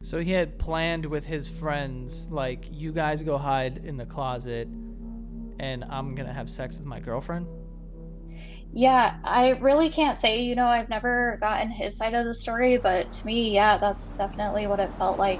So he had planned with his friends, like, you guys go hide in the closet and I'm gonna have sex with my girlfriend? Yeah, I really can't say, I've never gotten his side of the story, but to me, yeah, that's definitely what it felt like.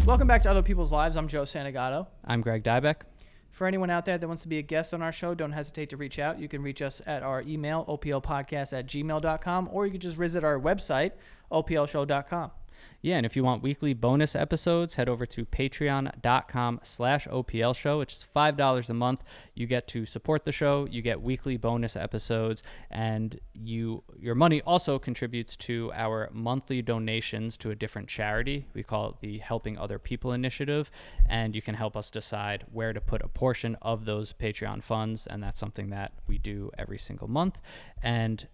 Welcome back to Other People's Lives. I'm Joe Santagato. I'm Greg Dybec. For anyone out there that wants to be a guest on our show, don't hesitate to reach out. You can reach us at our email, oplpodcast@gmail.com, or you can just visit our website, oplshow.com. Yeah, and if you want weekly bonus episodes, head over to patreon.com/OPL show. It's $5 a month. You get to support the show, you get weekly bonus episodes, and your money also contributes to our monthly donations to a different charity. We call it the Helping Other People Initiative, and you can help us decide where to put a portion of those Patreon funds, and that's something that we do every single month. And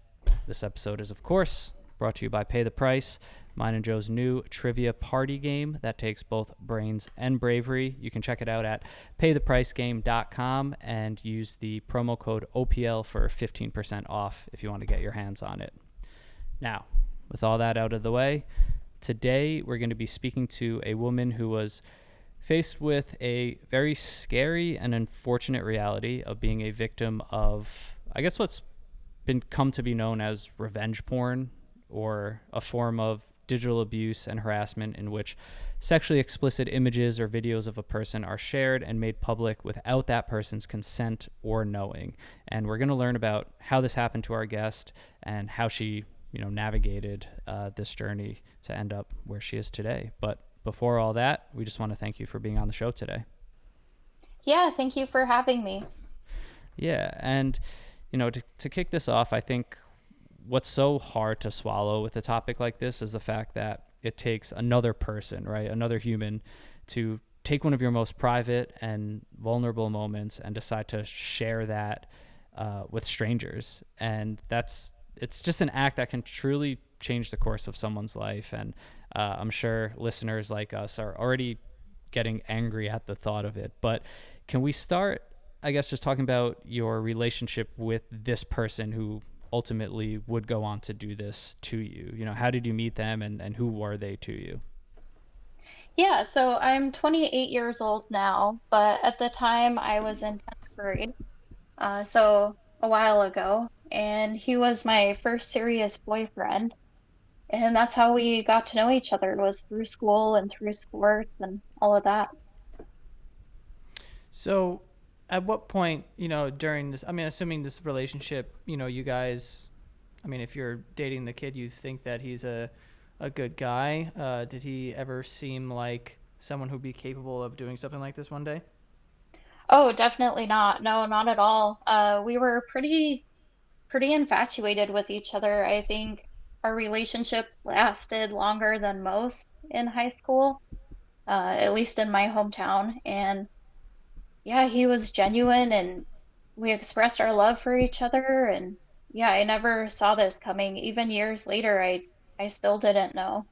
this episode is, of course, brought to you by Pay the Price, mine and Joe's new trivia party game that takes both brains and bravery. You can check it out at paythepricegame.com and use the promo code OPL for 15% off if you want to get your hands on it. Now, with all that out of the way, today we're going to be speaking to a woman who was faced with a very scary and unfortunate reality of being a victim of, I guess, what's come to be known as revenge porn, or a form of digital abuse and harassment in which sexually explicit images or videos of a person are shared and made public without that person's consent or knowing. And we're going to learn about how this happened to our guest and how she, navigated this journey to end up where she is today. But before all that, we just want to thank you for being on the show today. Yeah, thank you for having me. Yeah, and to kick this off, I think what's so hard to swallow with a topic like this is the fact that it takes another person, right? Another human to take one of your most private and vulnerable moments and decide to share that with strangers. And it's just an act that can truly change the course of someone's life. And I'm sure listeners like us are already getting angry at the thought of it. But can we start, I guess, just talking about your relationship with this person who ultimately would go on to do this to you? How did you meet them, and who were they to you? Yeah, so I'm 28 years old now, but at the time I was in 10th grade, so a while ago, and he was my first serious boyfriend. And that's how we got to know each other, was through school and through sports and all of that. So, at what point, during this, I mean, assuming this relationship, you guys, I mean, if you're dating the kid, you think that he's a good guy. Did he ever seem like someone who'd be capable of doing something like this one day? Oh, definitely not. No, not at all. We were pretty infatuated with each other. I think our relationship lasted longer than most in high school, at least in my hometown. And yeah, he was genuine and we expressed our love for each other. And yeah, I never saw this coming. Even years later, I still didn't know.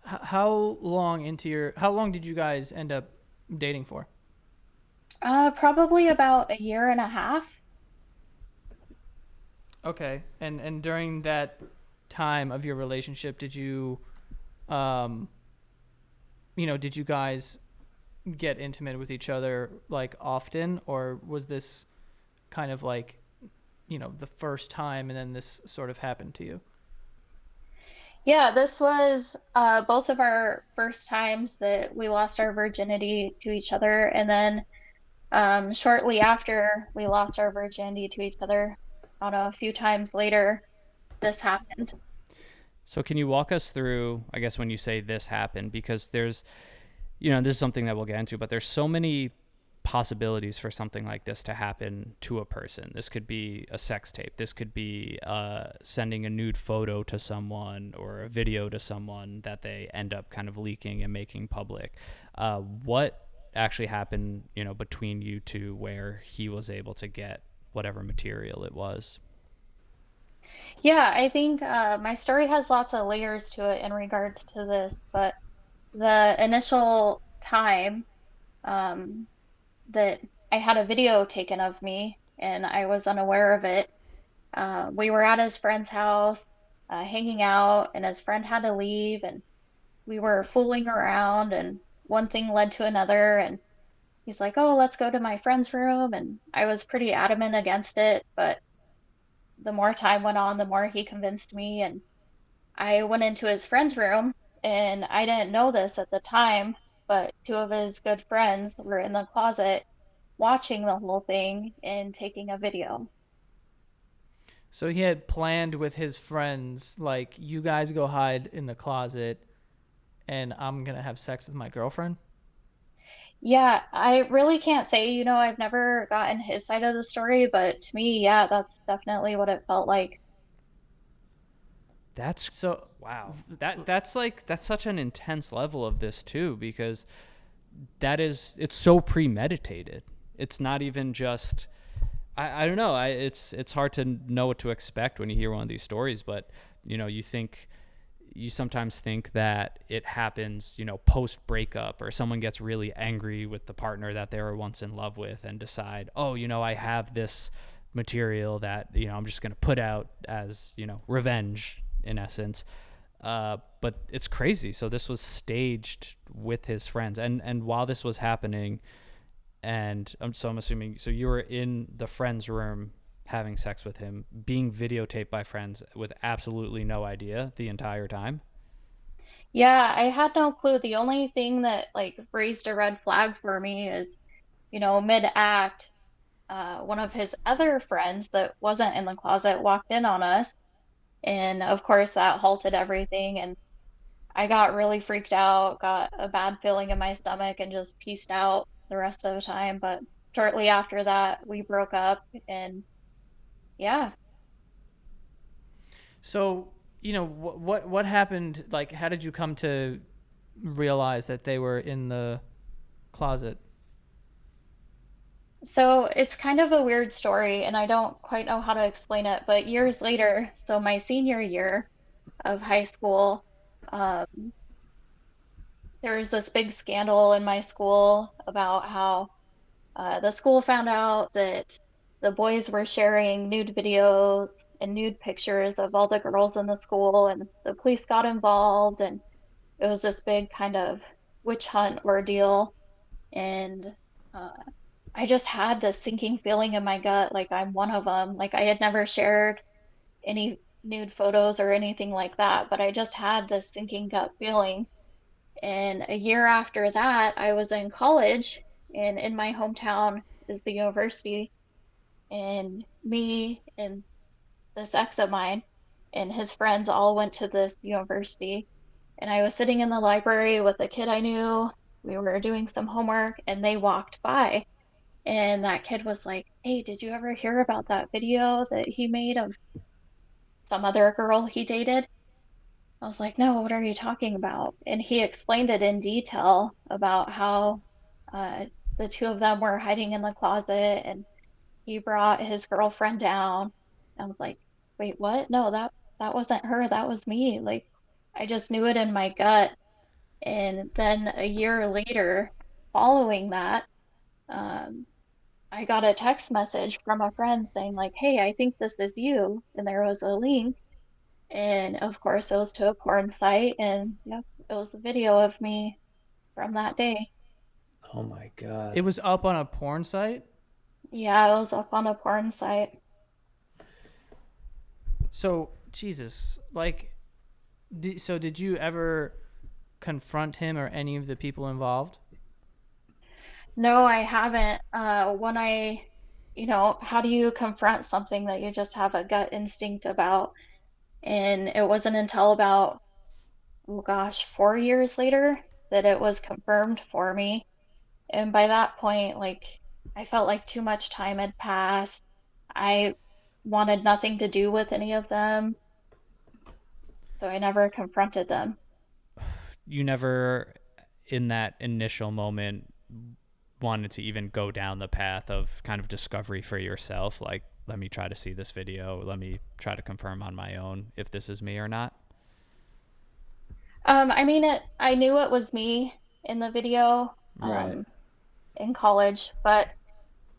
How long did you guys end up dating for? Probably about a year and a half. Okay. And during that time of your relationship, um, did you guys get intimate with each other like often, or was this kind of like, the first time and then this sort of happened to you? Yeah, this was both of our first times that we lost our virginity to each other. And then shortly after we lost our virginity to each other, I don't know, a few times later, this happened. So can you walk us through, I guess, when you say this happened, because there's, this is something that we'll get into, but there's so many possibilities for something like this to happen to a person. This could be a sex tape. This could be sending a nude photo to someone or a video to someone that they end up kind of leaking and making public. What actually happened, between you two where he was able to get whatever material it was? Yeah, I think my story has lots of layers to it in regards to this, but the initial time um, that I had a video taken of me and I was unaware of it. We were at his friend's house, hanging out, and his friend had to leave, and we were fooling around, and one thing led to another, and he's like, "Oh, let's go to my friend's room," and I was pretty adamant against it, but the more time went on, the more he convinced me, and I went into his friend's room, and I didn't know this at the time, but two of his good friends were in the closet watching the whole thing and taking a video. So he had planned with his friends, like, you guys go hide in the closet and I'm going to have sex with my girlfriend. Yeah, I really can't say, I've never gotten his side of the story, but to me, yeah, that's definitely what it felt like. That's So, wow. That's such an intense level of this too, because it's so premeditated. It's not even just I don't know. It's hard to know what to expect when you hear one of these stories, but you sometimes think that it happens, post breakup, or someone gets really angry with the partner that they were once in love with and decide, oh, I have this material that, I'm just going to put out as, revenge in essence. But it's crazy. So this was staged with his friends. And while this was happening, and I'm assuming, so you were in the friend's room having sex with him, being videotaped by friends with absolutely no idea the entire time. Yeah, I had no clue. The only thing that like raised a red flag for me is, mid-act, one of his other friends that wasn't in the closet walked in on us. And of course, that halted everything. And I got really freaked out, got a bad feeling in my stomach, and just peaced out the rest of the time. But shortly after that, we broke up. And yeah. so, what happened? Like, how did you come to realize that they were in the closet? So it's kind of a weird story, and I don't quite know how to explain it. But years later, so my senior year of high school, um, there was this big scandal in my school about how the school found out that the boys were sharing nude videos and nude pictures of all the girls in the school, and the police got involved, and it was this big kind of witch hunt ordeal. And uh, I just had this sinking feeling in my gut, like I'm one of them. Like I had never shared any nude photos or anything like that, but I just had this sinking gut feeling. And a year after that, I was in college, and in my hometown is the university. And me and this ex of mine and his friends all went to this university. And I was sitting in the library with a kid I knew. We were doing some homework, and they walked by. And that kid was like, "Hey, did you ever hear about that video that he made of some other girl he dated?" I was like, "No, what are you talking about?" And he explained it in detail about how uh, the two of them were hiding in the closet, and he brought his girlfriend down. I was like, "Wait, what? No, that wasn't her. That was me." Like, I just knew it in my gut. And then a year later, following that, um, I got a text message from a friend saying like, "Hey, I think this is you." And there was a link. And of course, it was to a porn site. And yep, it was a video of me from that day. Oh my It God. was up on a porn site. Yeah, it was up on a porn site. So, Jesus, like, so did you ever confront him or any of the people involved? No, I haven't. How do you confront something that you just have a gut instinct about? And it wasn't until about, oh gosh, 4 years later that it was confirmed for me. And by that point, like, I felt like too much time had passed. I wanted nothing to do with any of them, so I never confronted them. You never, in that initial moment, wanted to even go down the path of kind of discovery for yourself, like, let me try to see this video, let me try to confirm on my own if this is me or not. I mean, I knew it was me in the video, Right. in college, but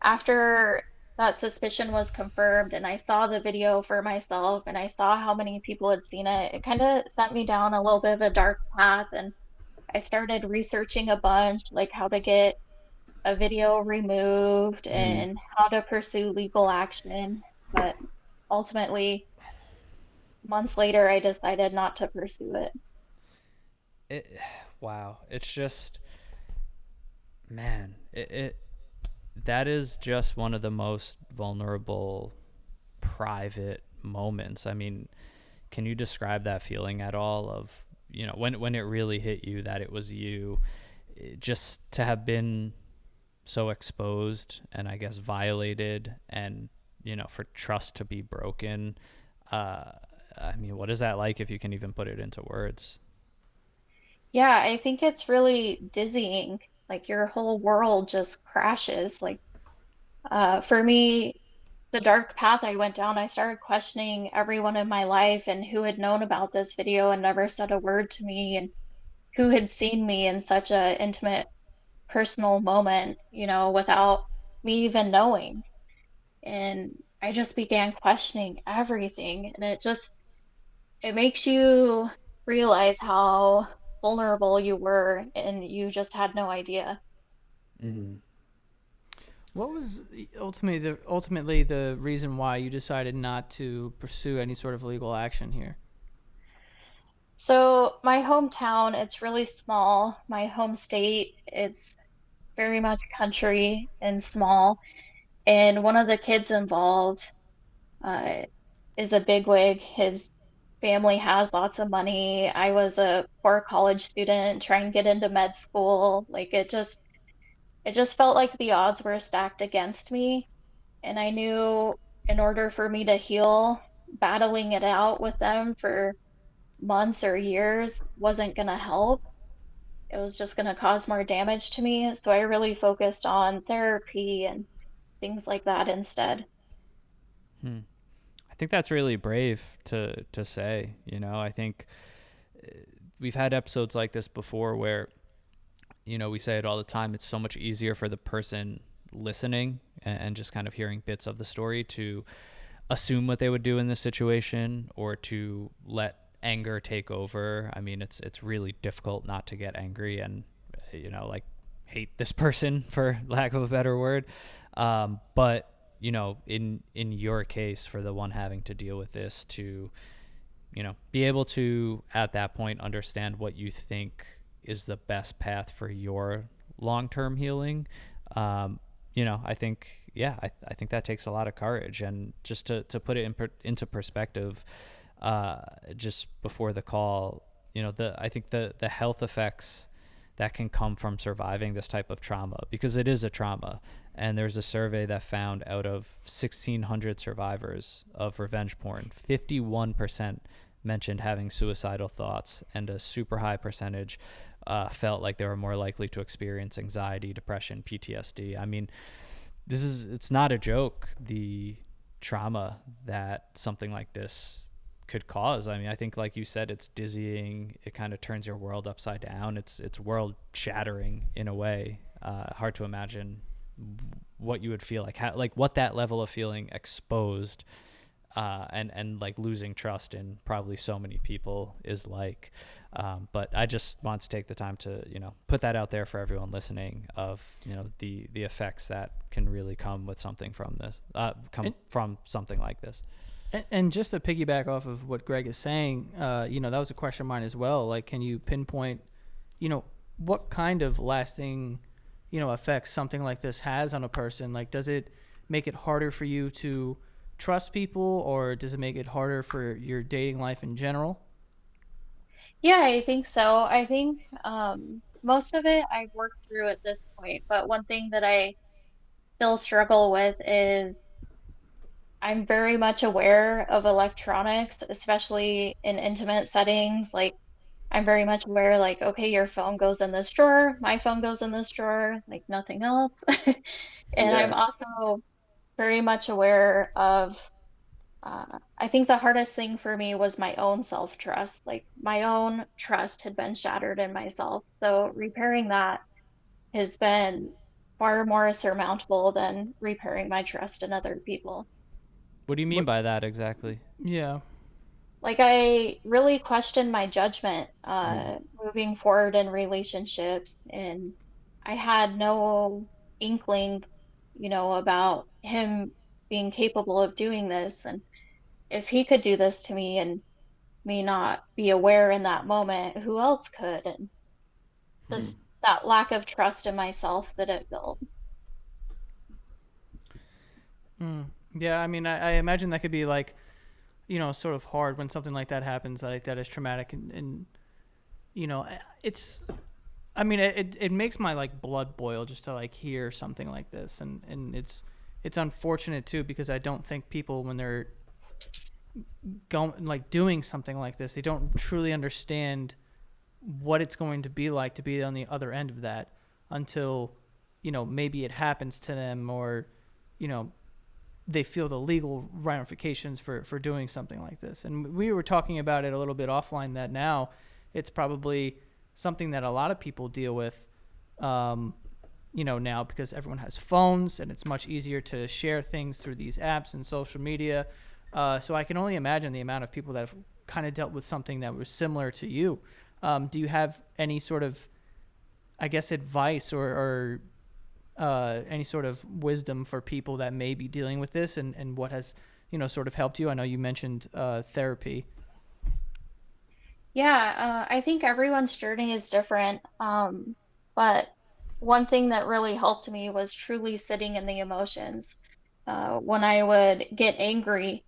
after that suspicion was confirmed and I saw the video for myself and I saw how many people had seen it, it kind of sent me down a little bit of a dark path. And I started researching a bunch, like how to get a video removed Mm. and how to pursue legal action. But ultimately, months later, I decided not to pursue it. It, wow. It's just, man, that is just one of the most vulnerable, private moments. I mean, can you describe that feeling at all of, when it really hit you that it was you, just to have been so exposed and I guess violated and, for trust to be broken? I mean, what is that like if you can even put it into words? Yeah, I think it's really dizzying. Like your whole world just crashes. Like, for me, the dark path I went down, I started questioning everyone in my life and who had known about this video and never said a word to me, and who had seen me in such a intimate, personal moment, without me even knowing. And I just began questioning everything, and it makes you realize how vulnerable you were and you just had no idea. Mm-hmm. What was ultimately the reason why you decided not to pursue any sort of legal action here? So my hometown, it's really small. My home state, it's very much country and small. And one of the kids involved uh, is a bigwig. His family has lots of money. I was a poor college student trying to get into med school. Like it just felt like the odds were stacked against me. And I knew in order for me to heal, battling it out with them for months or years wasn't going to help. It was just going to cause more damage to me. So I really focused on therapy and things like that instead. Hmm. I think that's really brave to say. I think we've had episodes like this before where we say it all the time. It's so much easier for the person listening and just kind of hearing bits of the story to assume what they would do in this situation or to let anger take over. I mean, it's really difficult not to get angry and like hate this person for lack of a better word. But in your case, for the one having to deal with this, to be able to at that point understand what you think is the best path for your long-term healing. I think, yeah, I think that takes a lot of courage. And just to put it into perspective, just before the call, I think the health effects that can come from surviving this type of trauma, because it is a trauma. And there's a survey that found out of 1,600 survivors of revenge porn, 51% mentioned having suicidal thoughts, and a super high percentage felt like they were more likely to experience anxiety, depression, PTSD. I mean, it's not a joke, the trauma that something like this could cause. I mean, I think, like you said, it's dizzying. It kind of turns your world upside down. It's world shattering in a way. Hard to imagine what you would feel like, like what that level of feeling exposed and like losing trust in probably so many people is like. But I just want to take the time to put that out there for everyone listening of the effects that can really come with something from this, from something like this. And just to piggyback off of what Greg is saying, that was a question of mine as well. Like, can you pinpoint, what kind of lasting, effects something like this has on a person? Like, does it make it harder for you to trust people, or does it make it harder for your dating life in general? Yeah, I think so. I think most of it I've worked through at this point, but one thing that I still struggle with is I'm very much aware of electronics, especially in intimate settings. Like, I'm very much aware, like, okay, your phone goes in this drawer, my phone goes in this drawer, like nothing else. And I'm Yeah. also very much aware of, I think the hardest thing for me was my own self-trust. Like, my own trust had been shattered in myself. So repairing that has been far more surmountable than repairing my trust in other people. What do you mean What? by that exactly? Yeah. Like, I really questioned my judgment Mm. moving forward in relationships, and I had no inkling, about him being capable of doing this. And if he could do this to me and me not be aware in that moment, who else could? And just that lack of trust in myself that it built. Mm. Yeah. I mean, I imagine that could be like, sort of hard when something like that happens, like that is traumatic, and it's. I mean, it makes my like blood boil just to like hear something like this, and it's unfortunate too because I don't think people when they're going like doing something like this, they don't truly understand what it's going to be like to be on the other end of that until maybe it happens to them, or you know they feel the legal ramifications for doing something like this. And we were talking about it a little bit offline that now it's probably something that a lot of people deal with, um, now because everyone has phones and it's much easier to share things through these apps and social media. So I can only imagine the amount of people that have kind of dealt with something that was similar to you. Do you have any sort of, I guess, advice or any sort of wisdom for people that may be dealing with this, and what has sort of helped you? I know you mentioned therapy. Yeah, I think everyone's journey is different. But one thing that really helped me was truly sitting in the emotions. When I would get angry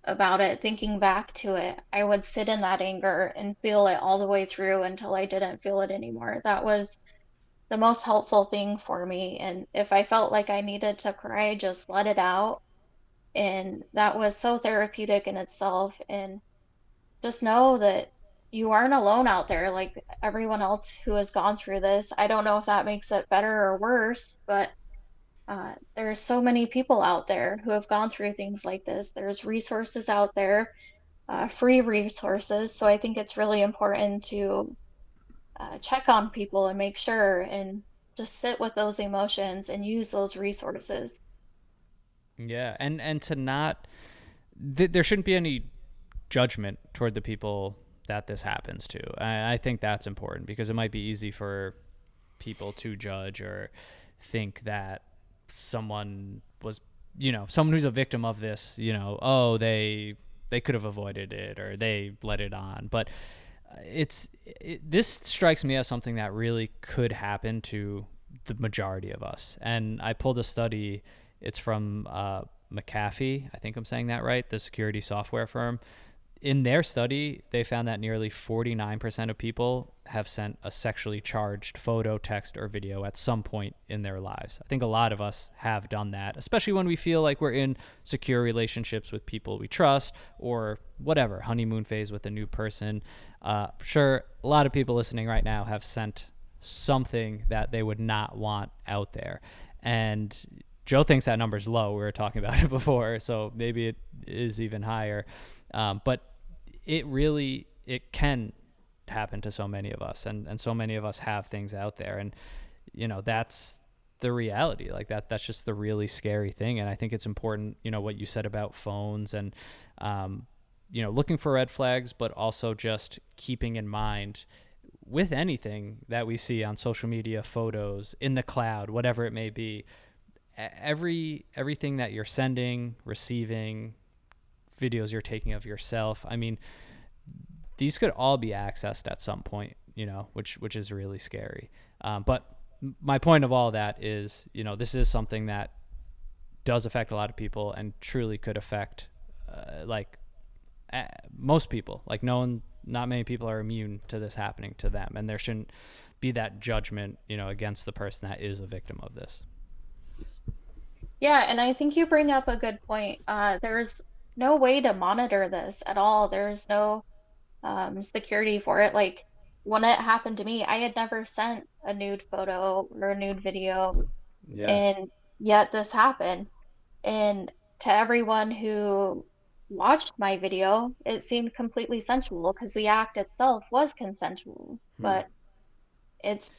about it, thinking back to it, I would sit in that anger and feel it all the way through until I didn't feel it anymore. That was the most helpful thing for me. And if I felt like I needed to cry, just let it out. And that was so therapeutic in itself. And just know that you aren't alone out there, like everyone else who has gone through this. I don't know if that makes it better or worse, but there's so many people out there who have gone through things like this. There's resources out there, free resources. So I think it's really important to check on people and make sure and just sit with those emotions and use those resources. Yeah, and to not there shouldn't be any judgment toward the people that this happens to. I think that's important because it might be easy for people to judge or think that someone was, someone who's a victim of this, oh, they could have avoided it or they let it on. But this strikes me as something that really could happen to the majority of us. And I pulled a study. It's from McAfee. I think I'm saying that right. The security software firm. In their study, they found that nearly 49% of people have sent a sexually charged photo, text, or video at some point in their lives. I think a lot of us have done that, especially when we feel like we're in secure relationships with people we trust or whatever, honeymoon phase with a new person. Sure, a lot of people listening right now have sent something that they would not want out there. And Joe thinks that number's low. We were talking about it before, so maybe it is even higher. But it can happen to so many of us, and so many of us have things out there, and that's the reality. Like that's just the really scary thing. And I think it's important, what you said about phones and looking for red flags, but also just keeping in mind with anything that we see on social media, photos, in the cloud, whatever it may be, everything that you're sending, receiving, videos you're taking of yourself. I mean, these could all be accessed at some point, which is really scary. But my point of all that is, this is something that does affect a lot of people and truly could affect most people. Like not many people are immune to this happening to them, and there shouldn't be that judgment, against the person that is a victim of this. Yeah, and I think you bring up a good point. There's no way to monitor this at all. There's no security for it. Like when it happened to me, I had never sent a nude photo or a nude video, Yeah. and yet this happened. And to everyone who watched my video, it seemed completely sensual because the act itself was consensual, but it's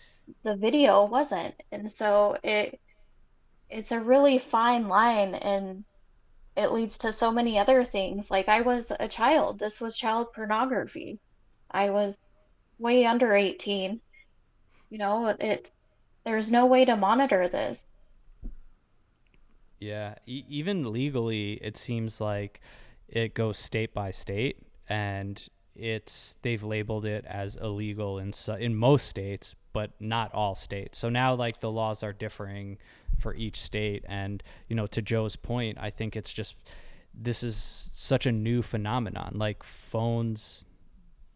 the video wasn't. And so it's a really fine line, and it leads to so many other things. Like, I was a child. This was child pornography. I was way under 18. There's no way to monitor this. Yeah, even legally, it seems like it goes state by state, and they've labeled it as illegal in most states, but not all states. So now, like, the laws are differing for each state, and to Joe's point, I think it's just this is such a new phenomenon. Like, phones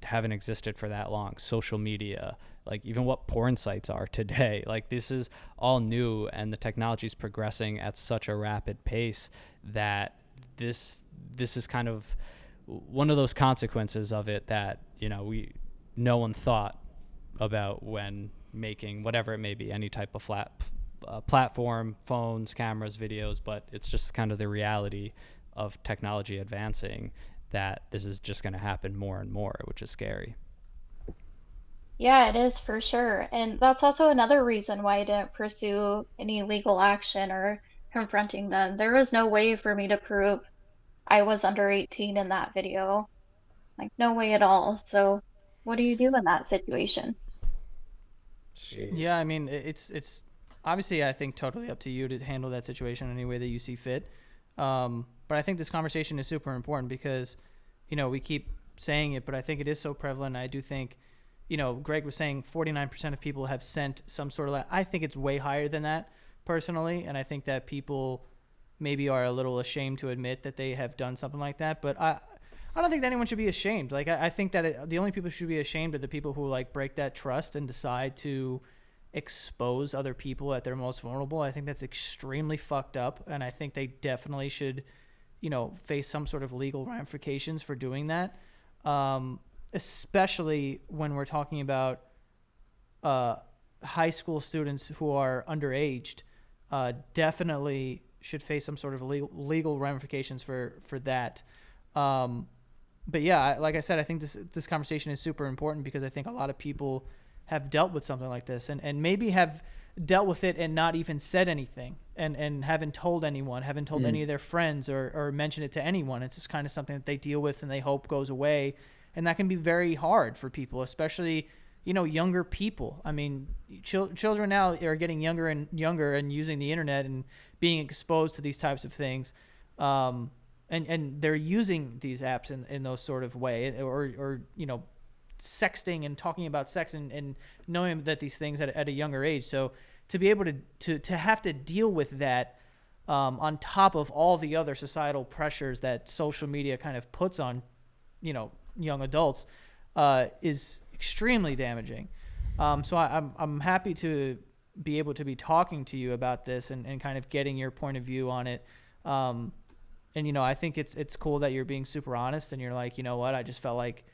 haven't existed for that long. Social media, like even what porn sites are today, like this is all new, and the technology is progressing at such a rapid pace that this is kind of one of those consequences of it that no one thought about when making whatever it may be, any type of platform, phones, cameras, videos. But it's just kind of the reality of technology advancing, that this is just going to happen more and more, which is scary. Yeah, it is for sure. And that's also another reason why I didn't pursue any legal action or confronting them. There was no way for me to prove I was under 18 in that video. Like, no way at all. So, what do you do in that situation? Yeah, Jeez. I mean, it's obviously, I think, totally up to you to handle that situation any way that you see fit. But I think this conversation is super important because, we keep saying it, but I think it is so prevalent. I do think, Greg was saying 49% of people have sent some sort of. I think it's way higher than that personally, and I think that people maybe are a little ashamed to admit that they have done something like that. But I don't think that anyone should be ashamed. Like, I think that the only people who should be ashamed are the people who like break that trust and decide to expose other people at their most vulnerable. I think that's extremely fucked up, and I think they definitely should, face some sort of legal ramifications for doing that. Especially when we're talking about uh, high school students who are underaged, definitely should face some sort of legal ramifications for that. Um, but yeah, like I said, I think this conversation is super important because I think a lot of people have dealt with something like this, and maybe have dealt with it and not even said anything, and haven't told anyone, haven't told any of their friends, or mentioned it to anyone. It's just kind of something that they deal with and they hope goes away, and that can be very hard for people, especially younger people. I mean, children now are getting younger and younger and using the internet and being exposed to these types of things. And they're using these apps in those sort of way, or sexting and talking about sex, and knowing that these things at a younger age. So to be able to have to deal with that, on top of all the other societal pressures that social media kind of puts on young adults, is extremely damaging. So I'm happy to be able to be talking to you about this, and kind of getting your point of view on it. And I think it's cool that you're being super honest, and you're like, what, I just felt like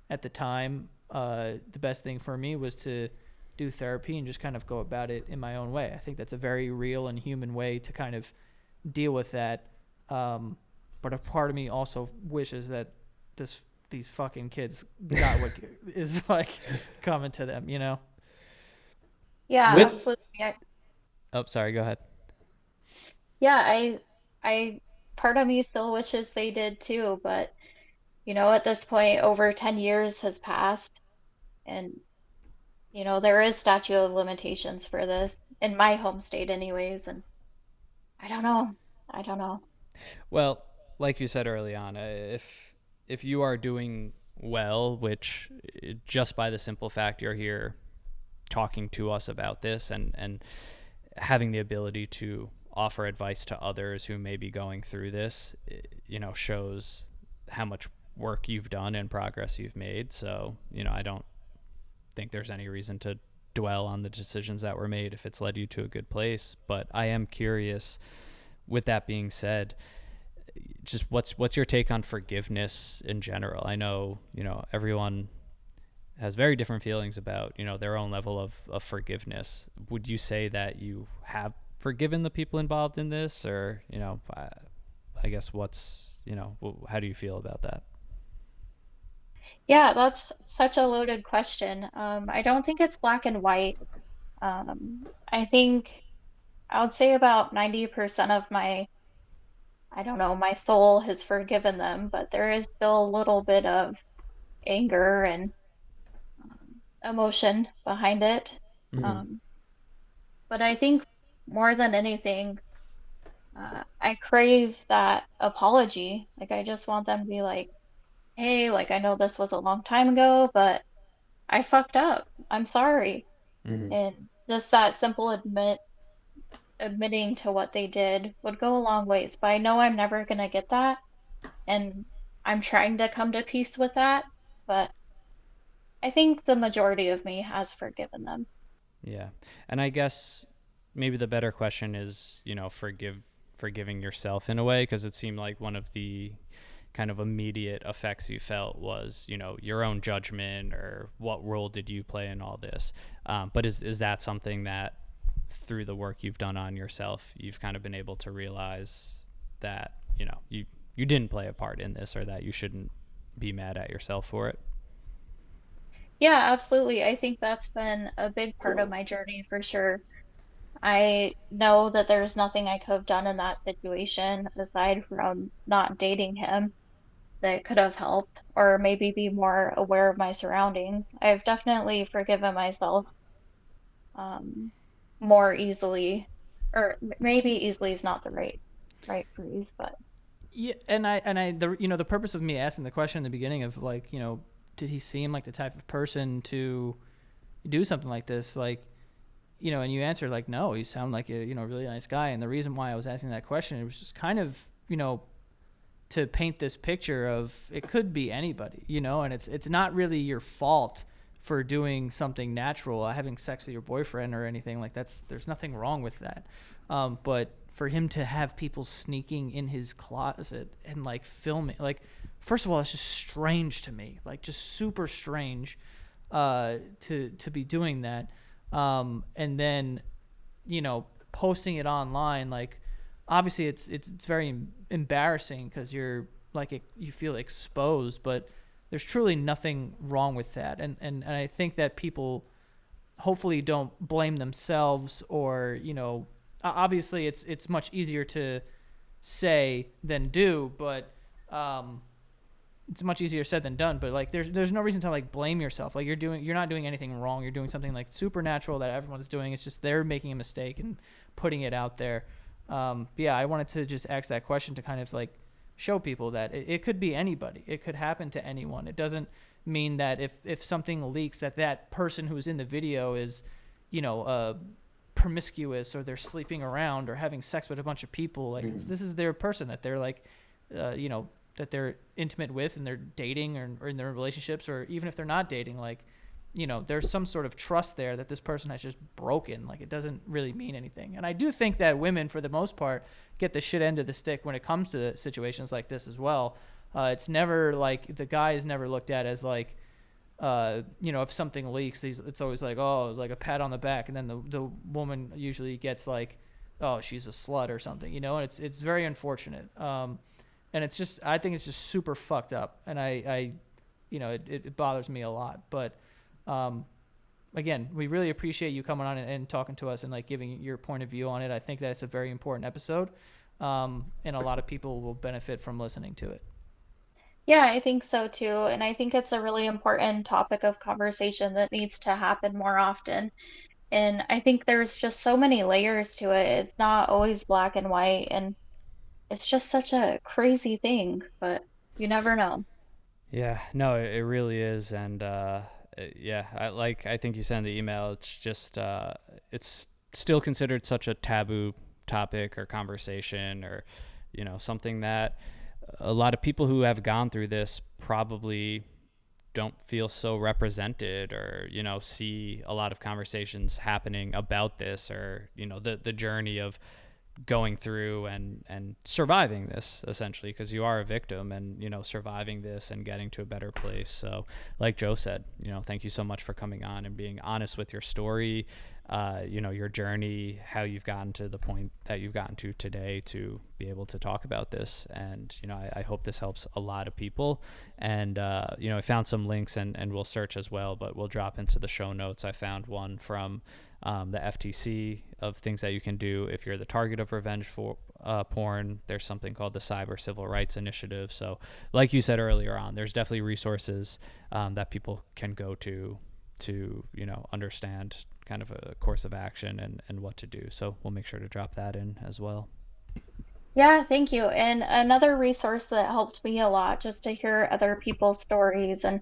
at the time, the best thing for me was to do therapy and just kind of go about it in my own way. I think that's a very real and human way to kind of deal with that. But a part of me also wishes that these fucking kids got what is like coming to them. Yeah, With absolutely. Oh, sorry, go ahead. Yeah, I, part of me still wishes they did too, but at this point, over 10 years has passed, and there is statute of limitations for this in my home state anyways, and I don't know. I don't know. Well, like you said early on, if you are doing well, which just by the simple fact you're here talking to us about this, and having the ability to offer advice to others who may be going through this, shows how much work you've done and progress you've made. So, I don't think there's any reason to dwell on the decisions that were made if it's led you to a good place. But I am curious, with that being said, just what's your take on forgiveness in general? I know, everyone has very different feelings about, their own level of forgiveness. Would you say that you have forgiven the people involved in this, or, I guess how do you feel about that? Yeah, that's such a loaded question. I don't think it's black and white. I think I would say about 90% of my, I don't know, my soul has forgiven them, but there is still a little bit of anger and emotion behind it. Mm-hmm. Um, but I think more than anything, I crave that apology. Like, I just want them to be like, hey, like, I know this was a long time ago, but I fucked up. I'm sorry. Mm-hmm. And just that simple admitting to what they did would go a long ways. But I know I'm never gonna get that, and I'm trying to come to peace with that. But I think the majority of me has forgiven them. Yeah. And I guess maybe the better question is, forgiving yourself in a way, because it seemed like one of the kind of immediate effects you felt was, your own judgment, or what role did you play in all this? But is that something that through the work you've done on yourself, you've kind of been able to realize that, you didn't play a part in this, or that you shouldn't be mad at yourself for it? Yeah, absolutely. I think that's been a big part of my journey for sure. I know that there's nothing I could have done in that situation aside from not dating him that could have helped, or maybe be more aware of my surroundings. I've definitely forgiven myself um, more easily, or maybe easily is not the right phrase, but Yeah, the purpose of me asking the question in the beginning of like, did he seem like the type of person to do something like this? Like, and you answered like, no, you sound like a, really nice guy. And the reason why I was asking that question, it was just kind of, to paint this picture of it could be anybody, and it's not really your fault for doing something natural, having sex with your boyfriend or anything like there's nothing wrong with that. But for him to have people sneaking in his closet and like filming, like, first of all, it's just strange to me, like just super strange, to be doing that. And then, posting it online, like, obviously it's very embarrassing because you're like, you feel exposed, but there's truly nothing wrong with that. And I think that people hopefully don't blame themselves, or, obviously it's much easier to say than do, but it's much easier said than done. But like, there's no reason to like blame yourself. Like, you're not doing anything wrong. You're doing something like supernatural that everyone's doing. It's just they're making a mistake and putting it out there. Yeah, I wanted to just ask that question to kind of like show people that it could be anybody. It could happen to anyone. It doesn't mean that if something leaks, that person who's in the video is, promiscuous, or they're sleeping around or having sex with a bunch of people. Like, this is their person that they're like, that they're intimate with, and they're dating, or in their relationships, or even if they're not dating, like, there's some sort of trust there that this person has just broken. Like, it doesn't really mean anything. And I do think that women, for the most part, get the shit end of the stick when it comes to situations like this as well. It's never like, the guy is never looked at as like, if something leaks, it's always like, oh, it's like a pat on the back. And then the woman usually gets like, oh, she's a slut or something, and it's very unfortunate. And it's just, I think it's just super fucked up. And it bothers me a lot. But, again, we really appreciate you coming on and talking to us and like giving your point of view on it. I think that it's a very important episode, and a lot of people will benefit from listening to it. yeah, I think so too. And I think it's a really important topic of conversation that needs to happen more often. And I think there's just so many layers to it. It's not always black and white, and it's just such a crazy thing, but you never know. Yeah, no, it really is. And yeah, I think you said in the email, it's just it's still considered such a taboo topic or conversation, or something that a lot of people who have gone through this probably don't feel so represented, or see a lot of conversations happening about this, or the journey of going through and surviving this, essentially, because you are a victim, and surviving this and getting to a better place. So like Joe said, thank you so much for coming on and being honest with your story, your journey, how you've gotten to the point that you've gotten to today to be able to talk about this. And, I hope this helps a lot of people. And, I found some links and we'll search as well, but we'll drop into the show notes. I found one from the FTC of things that you can do if you're the target of revenge for porn. There's something called the Cyber Civil Rights Initiative. So like you said earlier on, there's definitely resources that people can go to understand kind of a course of action and what to do. So we'll make sure to drop that in as well. Yeah, thank you. And another resource that helped me a lot just to hear other people's stories and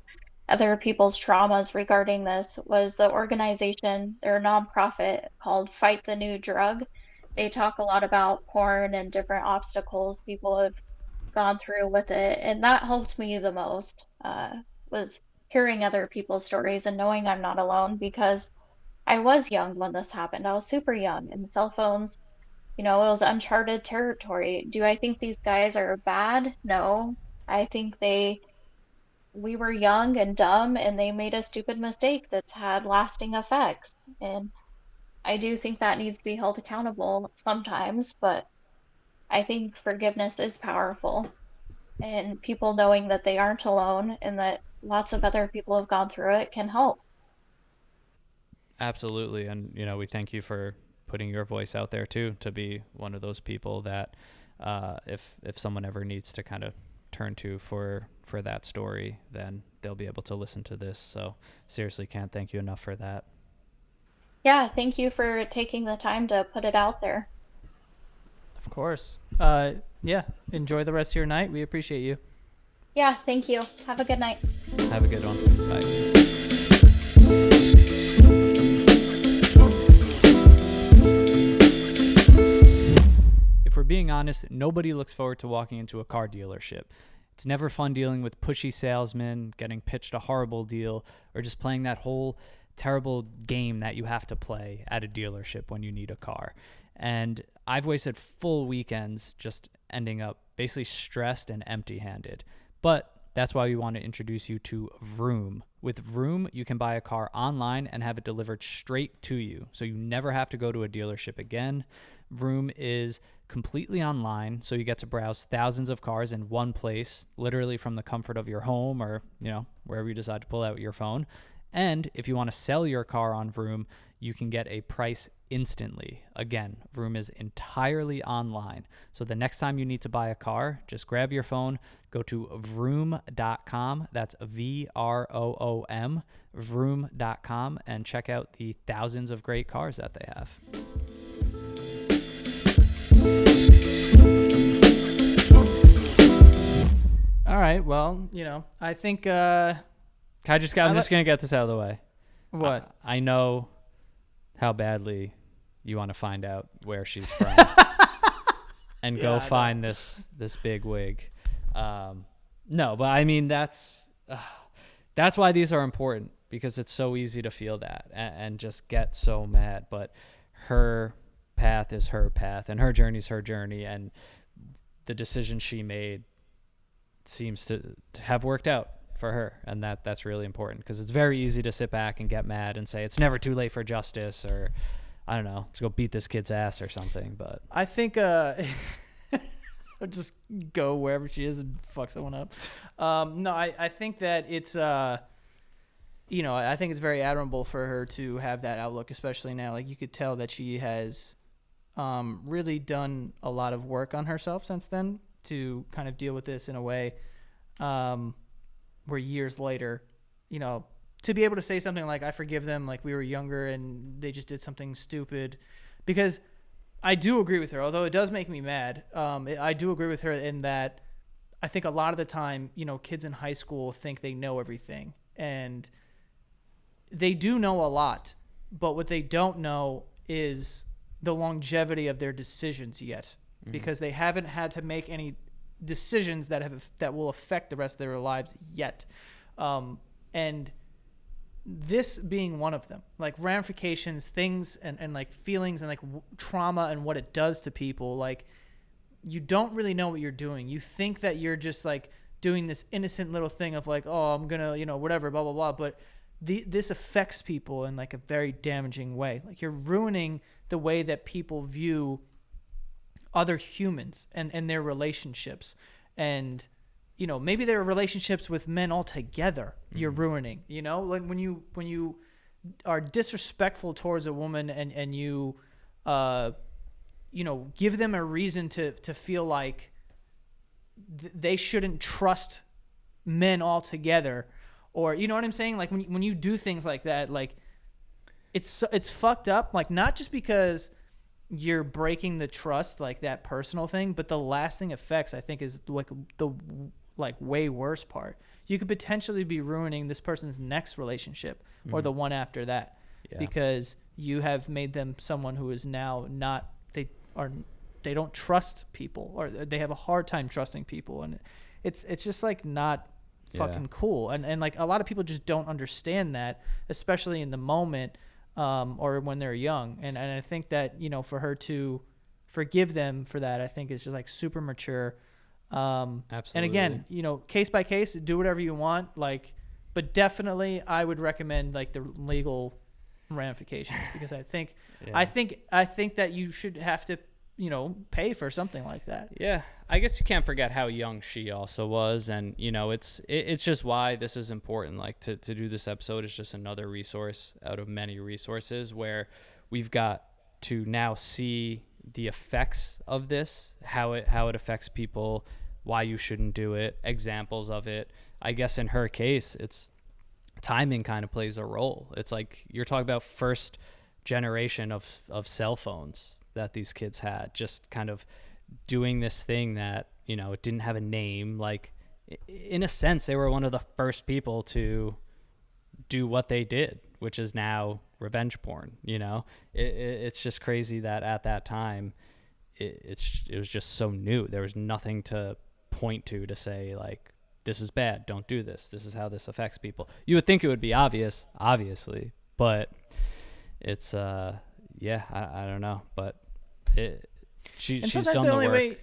other people's traumas regarding this was the organization, they're a nonprofit called Fight the New Drug. They talk a lot about porn and different obstacles people have gone through with it, and that helped me the most, was hearing other people's stories and knowing I'm not alone because I was young when this happened. I was super young, and cell phones, it was uncharted territory. Do I think these guys are bad? No. I think we were young and dumb, and they made a stupid mistake that's had lasting effects. And I do think that needs to be held accountable sometimes, but I think forgiveness is powerful. And people knowing that they aren't alone and that lots of other people have gone through it can help. Absolutely. And, we thank you for putting your voice out there too, to be one of those people that if someone ever needs to kind of turn to for that story, then they'll be able to listen to this. So seriously, can't thank you enough for that. Yeah, thank you for taking the time to put it out there. Of course. Yeah, enjoy the rest of your night. We appreciate you. Yeah, thank you. Have a good night. Have a good one. Bye. If we're being honest, nobody looks forward to walking into a car dealership. It's never fun dealing with pushy salesmen, getting pitched a horrible deal, or just playing that whole terrible game that you have to play at a dealership when you need a car. And I've wasted full weekends just ending up basically stressed and empty-handed. But that's why we want to introduce you to Vroom. With Vroom, you can buy a car online and have it delivered straight to you, so you never have to go to a dealership again. Vroom is completely online, so you get to browse thousands of cars in one place, literally from the comfort of your home or, wherever you decide to pull out your phone. And if you want to sell your car on Vroom, you can get a price instantly. Again, Vroom is entirely online. So the next time you need to buy a car, just grab your phone, go to vroom.com. That's VROOM, vroom.com, and check out the thousands of great cars that they have. All right. Well, I think. I'm just gonna get this out of the way. What? I know how badly you want to find out where she's from, and go find this big wig. No, but I mean that's why these are important, because it's so easy to feel that and just get so mad. But her path is her path, and her journey is her journey, and the decision she made seems to have worked out for her, and that's really important, because it's very easy to sit back and get mad and say it's never too late for justice, or I don't know, let's go beat this kid's ass or something. But I think just go wherever she is and fuck someone up. No, I think that it's I think it's very admirable for her to have that outlook, especially now. Like, you could tell that she has really done a lot of work on herself since then to kind of deal with this in a way where years later, to be able to say something like, I forgive them, like we were younger and they just did something stupid. Because I do agree with her, although it does make me mad. I do agree with her in that I think a lot of the time, kids in high school think they know everything, and they do know a lot, but what they don't know is the longevity of their decisions yet, because they haven't had to make any decisions that will affect the rest of their lives yet. And this being one of them, like ramifications, things, and like feelings, and like trauma and what it does to people. Like, you don't really know what you're doing. You think that you're just like doing this innocent little thing of like, oh, I'm gonna, whatever, blah, blah, blah. But this affects people in like a very damaging way. Like you're ruining the way that people view other humans and their relationships. And, you know, maybe their relationships with men altogether, you're ruining, you know, like when you are disrespectful towards a woman and you, you know, give them a reason to feel like they shouldn't trust men altogether, or you know what I'm saying? Like when you do things like that, like it's fucked up. Like not just because you're breaking the trust, like that personal thing, but the lasting effects I think is like the way worse part. You could potentially be ruining this person's next relationship or the one after that because you have made them someone who is now not they don't trust people, or they have a hard time trusting people, and it's just like not fucking cool. And like a lot of people just don't understand that, especially in the moment, or when they're young. And I think that, you know, for her to forgive them for that, I think is just like super mature. Absolutely. And again, you know, case by case, do whatever you want, like, but definitely I would recommend like the legal ramifications, because I think that you should have to, you know, pay for something like that. Yeah, I guess you can't forget how young she also was, and you know, it's just why this is important. Like to do this episode is just another resource out of many resources where we've got to now see the effects of this, how it affects people, why you shouldn't do it, examples of it. I guess in her case, it's timing kind of plays a role. It's like you're talking about first generation of cell phones that these kids had, just kind of doing this thing that, you know, it didn't have a name. Like in a sense, they were one of the first people to do what they did, which is now revenge porn. You know, it's just crazy that at that time it was just so new. There was nothing to point to say like, this is bad, don't do this, this is how this affects people. You would think it would be obvious, obviously, but it's I don't know, but she's done the work.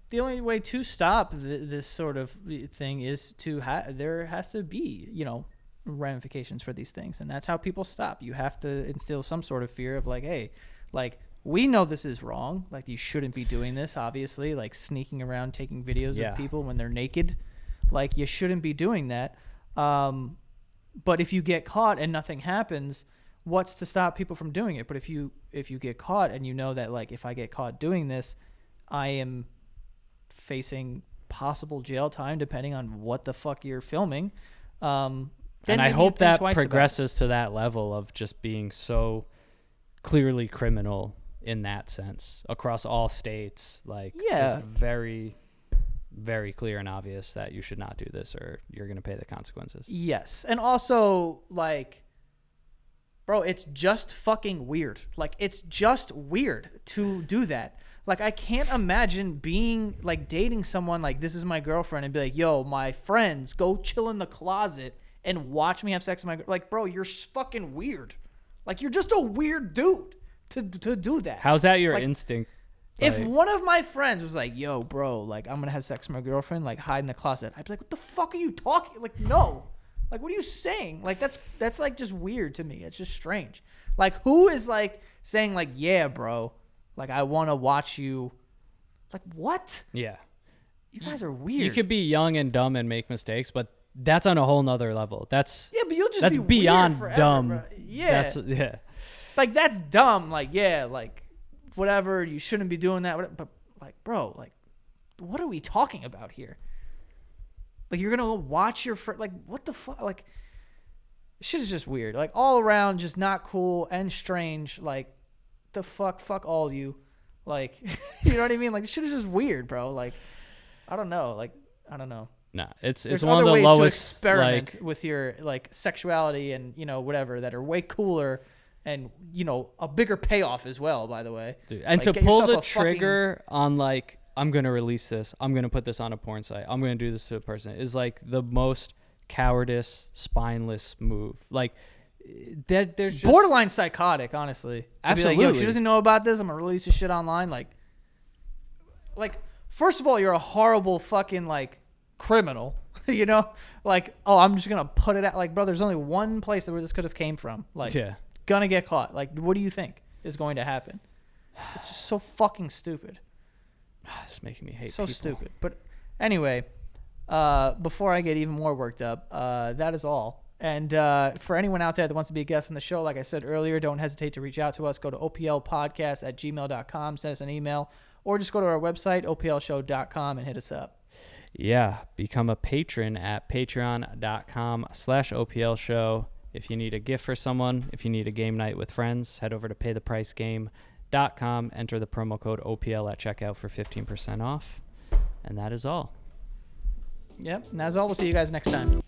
The only way to stop this sort of thing is to there has to be, you know, ramifications for these things, and that's how people stop. You have to instill some sort of fear of like, hey, like we know this is wrong, like you shouldn't be doing this, obviously, like sneaking around taking videos of people when they're naked, like you shouldn't be doing that. But if you get caught and nothing happens, what's to stop people from doing it? But if you get caught and you know that like if I get caught doing this, I am facing possible jail time depending on what the fuck you're filming. And I hope that progresses to that level of just being so clearly criminal in that sense across all states. Like just very, very clear and obvious that you should not do this or you're going to pay the consequences. Yes. And also like, bro, it's just fucking weird. Like, it's just weird to do that. Like, I can't imagine being, like, dating someone like, this is my girlfriend, and be like, yo, my friends, go chill in the closet and watch me have sex with my girlfriend. Like, bro, you're fucking weird. Like, you're just a weird dude to do that. How's that your like, instinct? If one of my friends was like, yo, bro, like, I'm going to have sex with my girlfriend, like, hide in the closet, I'd be like, what the fuck are you talking? Like, no. Like, what are you saying? Like, that's like just weird to me. It's just strange. Like, who is like saying like, yeah, bro, like I want to watch you. Like, what? Yeah. You guys are weird. You could be young and dumb and make mistakes, but that's on a whole nother level. That's but you'll just that's be beyond weird forever, dumb. Bro. Yeah. Like, that's dumb. Like, yeah, like whatever. You shouldn't be doing that. But like, bro, like, what are we talking about here? Like, you're going to watch your friend. Like, what the fuck? Like, shit is just weird. Like, all around, just not cool and strange. Like, the fuck all of you. Like, you know what I mean? Like, shit is just weird, bro. Like, I don't know. Like, I don't know. Nah, it's There's one of other the ways lowest. to experiment like, with your, like, sexuality and, you know, whatever, that are way cooler and, you know, a bigger payoff as well, by the way. Dude, and like, to pull the trigger on, like, I'm going to release this, I'm going to put this on a porn site, I'm going to do this to a person, is like the most cowardice, spineless move. Like, that there's just borderline psychotic, honestly. Absolutely. Be like, yo, she doesn't know about this, I'm going to release this shit online. Like, first of all, you're a horrible fucking, like, criminal. You know, like, oh, I'm just gonna put it out. Like, bro, there's only one place where this could have came from. Like, gonna get caught. Like, what do you think is going to happen? It's just so fucking stupid. It's making me hate so people. Stupid. But anyway, before I get even more worked up, that is all. And for anyone out there that wants to be a guest on the show, like I said earlier, don't hesitate to reach out to us. Go to oplpodcast@gmail.com, send us an email, or just go to our website, oplshow.com, and hit us up. Yeah, become a patron at patreon.com/OPL show. If you need a gift for someone, if you need a game night with friends, head over to paythepricegame.com, enter the promo code OPL at checkout for 15% off. And that is all. Yep, and as always, we'll see you guys next time.